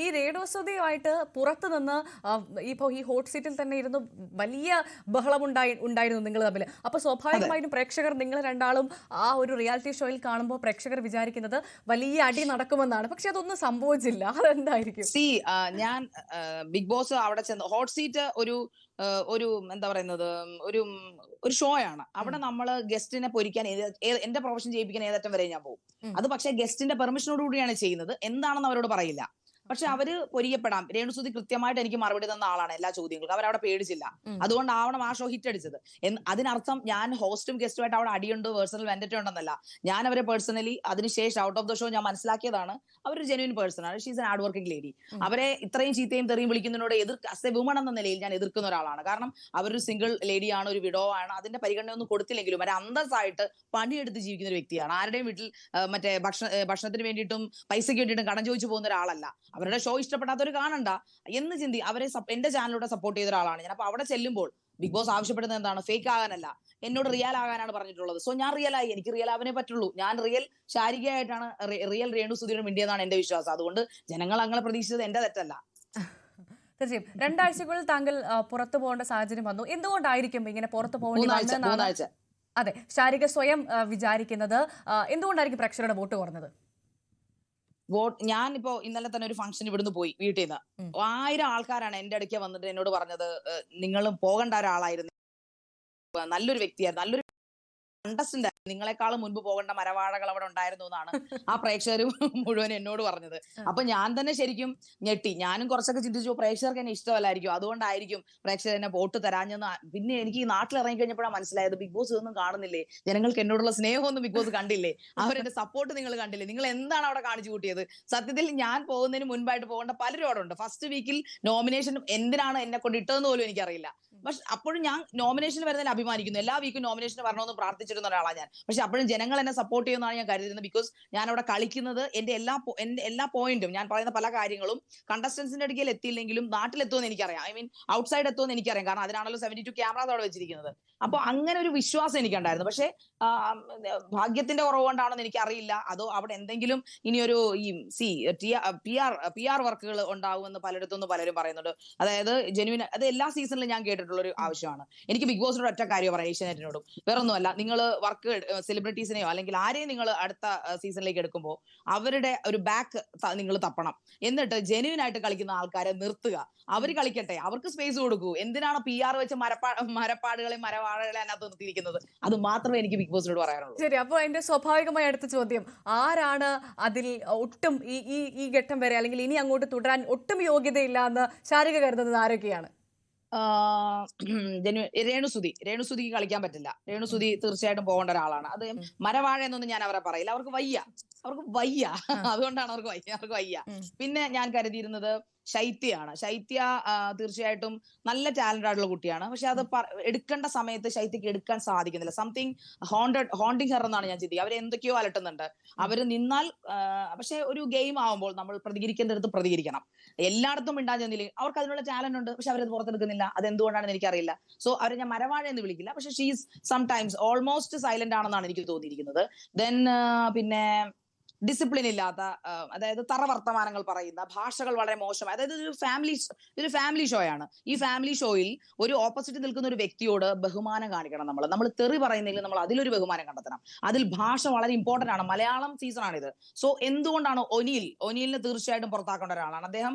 ഈ രേണുസുതിയുമായിട്ട് പുറത്തു നിന്ന് ഇപ്പോൾ ഈ ഹോട്ട് സീറ്റിൽ തന്നെ ഇരുന്ന് വലിയ ബഹളം ഉണ്ടായിരുന്നു നിങ്ങൾ തമ്മിൽ. അപ്പോൾ സ്വാഭാവികമായിട്ടും പ്രേക്ഷകർ നിങ്ങൾ രണ്ടാളും ആ ഒരു റിയാലിറ്റി ഷോയിൽ കാണുമ്പോൾ പ്രേക്ഷകർ വിചാരിക്കുന്നത് വലിയ അടി നടക്കുമെന്നാണ്. പക്ഷെ അതൊന്നും സംഭവിച്ചില്ല. അതെന്തായിരിക്കും? ഞാൻ ബിഗ് ബോസ് അവിടെ ചെന്ന് ഹോട്ട് സീറ്റ് ഒരു എന്താ പറയുന്നത്, ഒരു ഒരു ഷോ ആണ്. അവിടെ നമ്മള് ഗസ്റ്റിനെ പൊരിക്കാൻ എന്റെ പ്രൊഫഷൻ ചെയ്യിപ്പിക്കാൻ ഏതറ്റം വരെ ഞാൻ പോകും. അത് പക്ഷേ ഗസ്റ്റിന്റെ പെർമിഷനോട് കൂടിയാണ് ചെയ്യുന്നത്. എന്താണെന്ന് അവരോട് പറയില്ല. പക്ഷെ അവര് പൊരിയപ്പെടാം. രേണുസുതി കൃത്യമായിട്ട് എനിക്ക് മറുപടി തന്ന ആളാണ് എല്ലാ ചോദ്യങ്ങൾക്കും. അവരവിടെ പേടിച്ചില്ല. അതുകൊണ്ടാവണം ആ ഷോ ഹിറ്റ് അടിച്ചത്. അതിനർത്ഥം ഞാൻ ഹോസ്റ്റും ഗസ്റ്റുമായിട്ട് അവിടെ അടിയുണ്ട്, പേഴ്സണൽ വെൻഡറ്റ് ഉണ്ടെന്നല്ല. ഞാൻ അവരെ പേഴ്സണലി അതിനുശേഷം ഔട്ട് ഓഫ് ദ ഷോ ഞാൻ മനസ്സിലാക്കിയതാണ് അവരൊരു ജെന്യൂൻ പേഴ്സൺ ആണ്. She's an hard working lady. അവരെ ഇത്രയും ചീത്തയും തെറിയും വിളിക്കുന്നതിനോട് ആസ് എ വുമൺ എന്ന നിലയിൽ ഞാൻ എതിർക്കുന്ന ഒരാളാണ്. കാരണം അവരൊരു സിംഗിൾ ലേഡിയാണ്, ഒരു വിഡോ ആണ്. അതിന്റെ പരിഗണനയൊന്നും കൊടുത്തില്ലെങ്കിലും ഒരു അന്തസ്സായിട്ട് പണിയെടുത്ത് ജീവിക്കുന്ന ഒരു വ്യക്തിയാണ്. ആരുടെയും വീട്ടിൽ മറ്റേ ഭക്ഷണത്തിന് വേണ്ടിയിട്ടും പൈസയ്ക്ക് വേണ്ടിയിട്ടും കടം ചോദിച്ചു പോകുന്ന ഒരാളല്ല. അവരുടെ ഷോ ഇഷ്ടപ്പെടാത്തവർ കാണണ്ട എന്ന് ചിന്തി അവരെ എന്റെ ചാനലിലൂടെ സപ്പോർട്ട് ചെയ്ത ഒരാളാണ് ഞാൻ. അപ്പൊ അവിടെ ചെല്ലുമ്പോൾ ബിഗ് ബോസ് ആവശ്യപ്പെടുന്നത് എന്താണ്? ഫേക്ക് ആകാനല്ല, എന്നോട് റിയൽ ആകാനാണ് പറഞ്ഞിട്ടുള്ളത്. സോ ഞാൻ റിയലായി. എനിക്ക് റിയൽ ആവാനേ പറ്റുള്ളൂ. ഞാൻ റിയൽ ശാരികയായിട്ടാണ് റിയൽ രേണുസുതിയുടെ മിണ്ടിയെന്നാണ് എന്റെ വിശ്വാസം. അതുകൊണ്ട് ജനങ്ങൾ അങ്ങനെ പ്രതീക്ഷിച്ചത് എന്റെ തെറ്റല്ല. തീർച്ചയായും 2 ആഴ്ചക്കുള്ളിൽ താങ്കൾ പുറത്തു പോകേണ്ട സാഹചര്യം വന്നു. എന്തുകൊണ്ടായിരിക്കും ഇങ്ങനെ പുറത്തു പോകേണ്ടി വന്നതെന്നാണ് അതെ ശാരിക സ്വയം വിചാരിക്കുന്നത്? എന്തുകൊണ്ടായിരിക്കും പ്രേക്ഷകരുടെ വോട്ട് കുറഞ്ഞത്? ഞാനിപ്പോ ഇന്നലെ തന്നെ ഒരു ഫംഗ്ഷൻ ഇവിടുന്ന് പോയി വീട്ടിൽ നിന്ന്. 1000 ആൾക്കാരാണ് എന്റെ അടുക്കെ വന്നിട്ട് എന്നോട് പറഞ്ഞത്, നിങ്ങളും പോകേണ്ട ഒരാളായിരുന്നു, നല്ലൊരു വ്യക്തിയായിരുന്നു, നല്ലൊരു കണ്ടസ്റ്റന്റ്, നിങ്ങളെക്കാളും മുൻപ് പോകേണ്ട മരവാഴകൾ അവിടെ ഉണ്ടായിരുന്നു എന്നാണ് ആ പ്രേക്ഷകർ മുഴുവൻ എന്നോട് പറഞ്ഞത്. അപ്പൊ ഞാൻ തന്നെ ശരിക്കും ഞെട്ടി. ഞാനും കുറച്ചൊക്കെ ചിന്തിച്ചു, പ്രേക്ഷകർക്ക് എന്നെ ഇഷ്ടമല്ലായിരിക്കും, അതുകൊണ്ടായിരിക്കും പ്രേക്ഷകർ എന്നെ വോട്ട് തരാഞ്ഞെന്ന്. പിന്നെ എനിക്ക് ഈ നാട്ടിൽ ഇറങ്ങി കഴിഞ്ഞപ്പോഴാണ് മനസ്സിലായത്, ബിഗ് ബോസ് ഒന്നും കാണുന്നില്ലേ, ജനങ്ങൾക്ക് എന്നോടുള്ള സ്നേഹമൊന്നും ബിഗ് ബോസ് കണ്ടില്ലേ, അവരുടെ സപ്പോർട്ട് നിങ്ങൾ കണ്ടില്ലേ, നിങ്ങൾ എന്താണ് അവിടെ കാണിച്ചു കൂട്ടിയത്? സത്യത്തിൽ ഞാൻ പോകുന്നതിന് മുൻപായിട്ട് പോകേണ്ട പലരും അവിടെ ഉണ്ട്. ഫസ്റ്റ് വീക്കിൽ നോമിനേഷൻ എന്തിനാണ് എന്നെ കൊണ്ട് ഇട്ടതെന്ന് പോലും എനിക്കറിയില്ല. പക്ഷെ അപ്പോഴും ഞാൻ നോമിനേഷൻ വരുന്നതിൽ അഭിമാനിക്കുന്നു. എല്ലാ വീക്കും നോമിനേഷൻ വരണമെന്ന് പ്രാർത്ഥിച്ചിരുന്ന ഒരാളാണ് ഞാൻ. പക്ഷെ അപ്പോഴും ജനങ്ങൾ എന്നെ സപ്പോർട്ട് ചെയ്യുന്നതാണ് ഞാൻ കരുതുന്നത്. ബിക്കോസ് ഞാൻ അവിടെ കളിക്കുന്നത് എന്റെ എല്ലാ പോയിന്റും, ഞാൻ പറയുന്ന പല കാര്യങ്ങളും കണ്ടസ്റ്റൻസിന്റെ അടുക്കൽ എത്തിയില്ലെങ്കിലും നാട്ടിലെത്തുമെന്ന് എനിക്കറിയാം. ഐ മീൻ ഔട്ട്സൈഡ് എത്തുമെന്ന് എനിക്കറിയാം. കാരണം അതിനാണല്ലോ 72 ക്യാമറാസ് അവിടെ വെച്ചിരിക്കുന്നത്. അപ്പൊ അങ്ങനെ ഒരു വിശ്വാസം എനിക്കുണ്ടായിരുന്നു. പക്ഷെ ഭാഗ്യത്തിന്റെ കുറവ് കൊണ്ടാണെന്ന് എനിക്കറിയില്ല. അതോ അവിടെ എന്തെങ്കിലും ഇനിയൊരു പി ആർ വർക്കുകൾ ഉണ്ടാവുമെന്ന് പലരും പറയുന്നുണ്ട്. അതായത് ജെനുവിൻ, അത് എല്ലാ സീസണിലും ഞാൻ കേട്ടിട്ടുള്ള ഒരു ആവശ്യമാണ്. എനിക്ക് ബിഗ് ബോസിനോട് ഒറ്റ കാര്യം പറയാം, ഏഷ്യാനെറ്റിനോടും. വേറൊന്നുമല്ല, നിങ്ങൾ വർക്ക് സെലിബ്രിറ്റീസിനെയോ അല്ലെങ്കിൽ ആരെയും നിങ്ങൾ അടുത്ത സീസണിലേക്ക് എടുക്കുമ്പോൾ അവരുടെ ഒരു ബാക്ക് നിങ്ങൾ തപ്പണം. എന്നിട്ട് ജെനുവിൻ ആയിട്ട് കളിക്കുന്ന ആൾക്കാരെ നിർത്തുക. അവർ കളിക്കട്ടെ, അവർക്ക് സ്പേസ് കൊടുക്കൂ. എന്തിനാണ് പി ആർ വെച്ച് മരപ്പാടുകളെ മരവാഴകളെ അതിനകത്ത് നിർത്തിയിരിക്കുന്നത്? അത് മാത്രമേ എനിക്ക് ബിഗ് ബോസിനോട് പറയാനുള്ളൂ. ശരി, അപ്പോൾ എന്റെ സ്വാഭാവികമായ അടുത്ത ചോദ്യം, ആരാണ് അതിൽ ഒട്ടും ഈ ഘട്ടം വരെ അല്ലെങ്കിൽ ഇനി അങ്ങോട്ട് തുടരാൻ ഒട്ടും യോഗ്യതയില്ല എന്ന് ശാരിക കരുതുന്നത് ആരൊക്കെയാണ്? രേണുസുതിക്ക് കളിക്കാൻ പറ്റില്ല. രേണുസുതി തീർച്ചയായിട്ടും പോകേണ്ട ഒരാളാണ്. അത് മരവാഴ എന്നൊന്നും ഞാൻ അവരെ പറയില്ല. അവർക്ക് വയ്യ. അതുകൊണ്ടാണ് അവർക്ക് വയ്യ. പിന്നെ ഞാൻ കരുതിയിരുന്നത് ശൈത്യയാണ്. ശൈത്യ തീർച്ചയായിട്ടും നല്ല ടാലന്റ് ആയിട്ടുള്ള കുട്ടിയാണ്. പക്ഷെ അത് എടുക്കേണ്ട സമയത്ത് ശൈത്യക്ക് എടുക്കാൻ സാധിക്കുന്നില്ല. സംതിങ് ഹോണ്ടിങ് ഹെർ എന്നാണ് ഞാൻ ചിന്തിക്കുക. അവരെ എന്തൊക്കെയോ അലട്ടുന്നുണ്ട്. അവര് നിന്നാൽ, പക്ഷെ ഒരു ഗെയിം ആവുമ്പോൾ നമ്മൾ പ്രതികരിക്കേണ്ടടുത്ത് പ്രതികരിക്കണം. എല്ലായിടത്തും മിണ്ടാൻ ചെന്നില്ല. അവർക്ക് അതിനുള്ള ടാലന്റ് ഉണ്ട്, പക്ഷെ അവരത് പുറത്തെടുക്കുന്നില്ല. അതെന്തുകൊണ്ടാണെന്ന് എനിക്കറിയില്ല. സോ അവരെ ഞാൻ മരവാഴ എന്ന് വിളിക്കില്ല. പക്ഷെ ഷീസ് സംടൈംസ് ഓൾമോസ്റ്റ് സൈലന്റ് ആണെന്നാണ് എനിക്ക് തോന്നിയിരിക്കുന്നത്. ദെൻ പിന്നെ ഡിസിപ്ലിൻ ഇല്ലാത്ത, അതായത് തറ വർത്തമാനങ്ങൾ പറയുന്ന, ഭാഷകൾ വളരെ മോശം. അതായത് ഇതൊരു ഫാമിലി ഷോ ആണ്. ഈ ഫാമിലി ഷോയിൽ ഒരു ഓപ്പോസിറ്റ് നിൽക്കുന്ന ഒരു വ്യക്തിയോട് ബഹുമാനം കാണിക്കണം. നമ്മൾ തെറി പറയുന്നെങ്കിൽ നമ്മൾ അതിലൊരു ബഹുമാനം കണ്ടെത്തണം. അതിൽ ഭാഷ വളരെ ഇമ്പോർട്ടന്റ് ആണ്. മലയാളം സീസൺ ആണിത്. സോ എന്തുകൊണ്ടാണ് ഒനിലിനെ തീർച്ചയായിട്ടും പുറത്താക്കേണ്ട ഒരാളാണ് അദ്ദേഹം.